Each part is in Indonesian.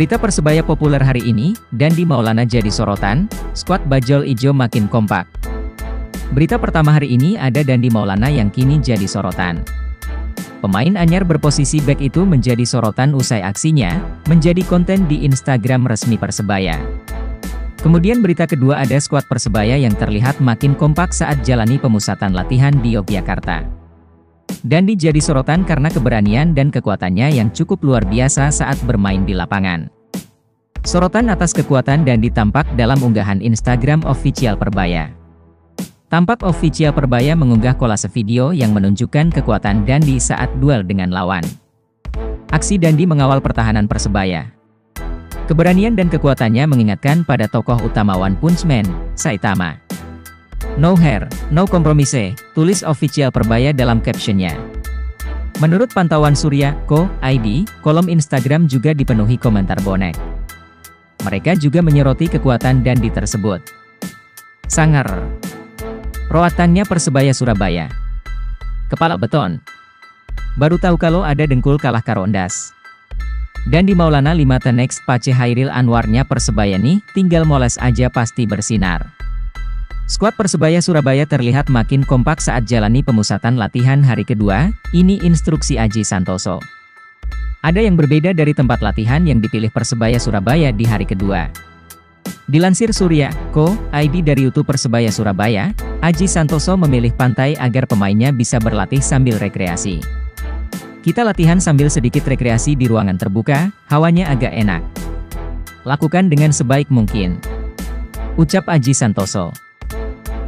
Berita Persebaya populer hari ini, Dandi Maulana jadi sorotan, skuad Bajul Ijo makin kompak. Berita pertama hari ini ada Dandi Maulana yang kini jadi sorotan. Pemain anyar berposisi bek itu menjadi sorotan usai aksinya, menjadi konten di Instagram resmi Persebaya. Kemudian berita kedua ada skuad Persebaya yang terlihat makin kompak saat jalani pemusatan latihan di Yogyakarta. Dandi jadi sorotan karena keberanian dan kekuatannya yang cukup luar biasa saat bermain di lapangan. Sorotan atas kekuatan Dandi tampak dalam unggahan Instagram official Persebaya. Tampak official Persebaya mengunggah kolase video yang menunjukkan kekuatan Dandi saat duel dengan lawan. Aksi Dandi mengawal pertahanan Persebaya. Keberanian dan kekuatannya mengingatkan pada tokoh utama One Punch Man, Saitama. No hair, no compromise, tulis official Persebaya dalam captionnya. Menurut pantauan Surya.co.id, kolom Instagram juga dipenuhi komentar bonek. Mereka juga menyoroti kekuatan Dandi tersebut. Sangar. Roatannya Persebaya Surabaya. Kepala beton. Baru tahu kalau ada dengkul kalah karondas. Dandi Maulana 5 tenex Pace Hairil Anwarnya Persebaya nih, tinggal moles aja pasti bersinar. Skuad Persebaya Surabaya terlihat makin kompak saat jalani pemusatan latihan hari kedua, ini instruksi Aji Santoso. Ada yang berbeda dari tempat latihan yang dipilih Persebaya Surabaya di hari kedua. Dilansir Surya.co.id dari YouTube Persebaya Surabaya, Aji Santoso memilih pantai agar pemainnya bisa berlatih sambil rekreasi. Kita latihan sambil sedikit rekreasi di ruangan terbuka, hawanya agak enak. Lakukan dengan sebaik mungkin, ucap Aji Santoso.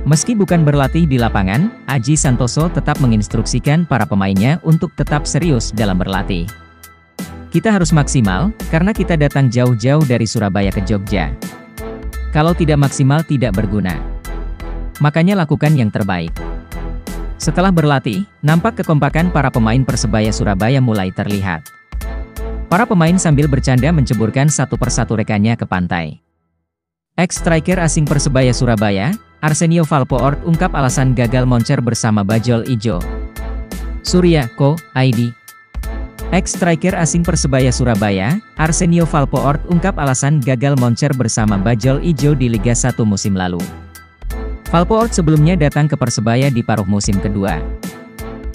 Meski bukan berlatih di lapangan, Aji Santoso tetap menginstruksikan para pemainnya untuk tetap serius dalam berlatih. Kita harus maksimal, karena kita datang jauh-jauh dari Surabaya ke Jogja. Kalau tidak maksimal tidak berguna. Makanya lakukan yang terbaik. Setelah berlatih, nampak kekompakan para pemain Persebaya Surabaya mulai terlihat. Para pemain sambil bercanda menceburkan satu persatu rekannya ke pantai. Ex-striker asing Persebaya Surabaya, Arsenio Valpoort ungkap alasan gagal moncer bersama Bajul Ijo. Surya.co.id. Ex-striker asing Persebaya Surabaya, Arsenio Valpoort ungkap alasan gagal moncer bersama Bajul Ijo di Liga 1 musim lalu. Valpoort sebelumnya datang ke Persebaya di paruh musim kedua.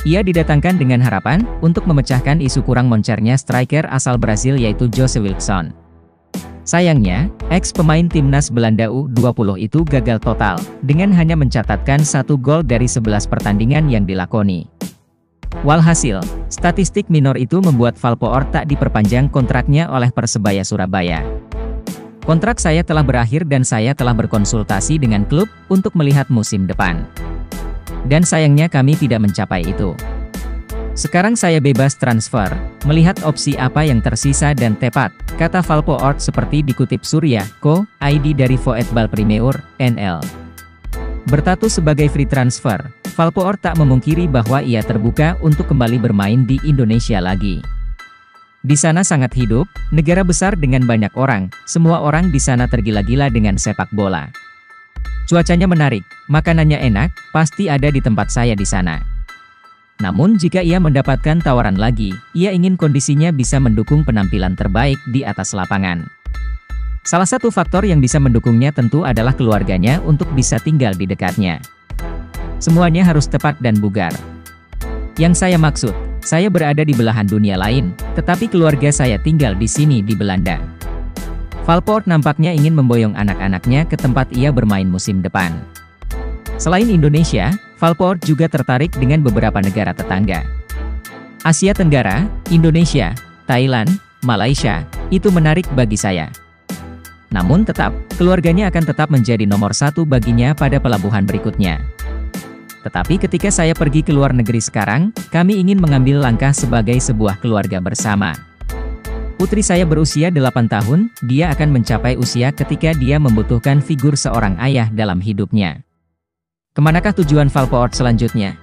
Ia didatangkan dengan harapan untuk memecahkan isu kurang moncernya striker asal Brasil yaitu Jose Wilson. Sayangnya, ex-pemain timnas Belanda U20 itu gagal total, dengan hanya mencatatkan 1 gol dari 11 pertandingan yang dilakoni. Walhasil, statistik minor itu membuat Valpoort tak diperpanjang kontraknya oleh Persebaya Surabaya. Kontrak saya telah berakhir dan saya telah berkonsultasi dengan klub untuk melihat musim depan. Dan sayangnya kami tidak mencapai itu. Sekarang saya bebas transfer, melihat opsi apa yang tersisa dan tepat, kata Valpoort seperti dikutip Surya.co.id dari Voetbal Premier, NL. Bertatus sebagai free transfer, Valpoort tak memungkiri bahwa ia terbuka untuk kembali bermain di Indonesia lagi. Di sana sangat hidup, negara besar dengan banyak orang, semua orang di sana tergila-gila dengan sepak bola. Cuacanya menarik, makanannya enak, pasti ada di tempat saya di sana. Namun jika ia mendapatkan tawaran lagi, ia ingin kondisinya bisa mendukung penampilan terbaik di atas lapangan. Salah satu faktor yang bisa mendukungnya tentu adalah keluarganya untuk bisa tinggal di dekatnya. Semuanya harus tepat dan bugar. Yang saya maksud, saya berada di belahan dunia lain, tetapi keluarga saya tinggal di sini di Belanda. Valpoort nampaknya ingin memboyong anak-anaknya ke tempat ia bermain musim depan. Selain Indonesia, Valpoort juga tertarik dengan beberapa negara tetangga. Asia Tenggara, Indonesia, Thailand, Malaysia, itu menarik bagi saya. Namun tetap, keluarganya akan tetap menjadi nomor 1 baginya pada pelabuhan berikutnya. Tetapi ketika saya pergi ke luar negeri sekarang, kami ingin mengambil langkah sebagai sebuah keluarga bersama. Putri saya berusia 8 tahun, dia akan mencapai usia ketika dia membutuhkan figur seorang ayah dalam hidupnya. Kemanakah tujuan Valpoort selanjutnya?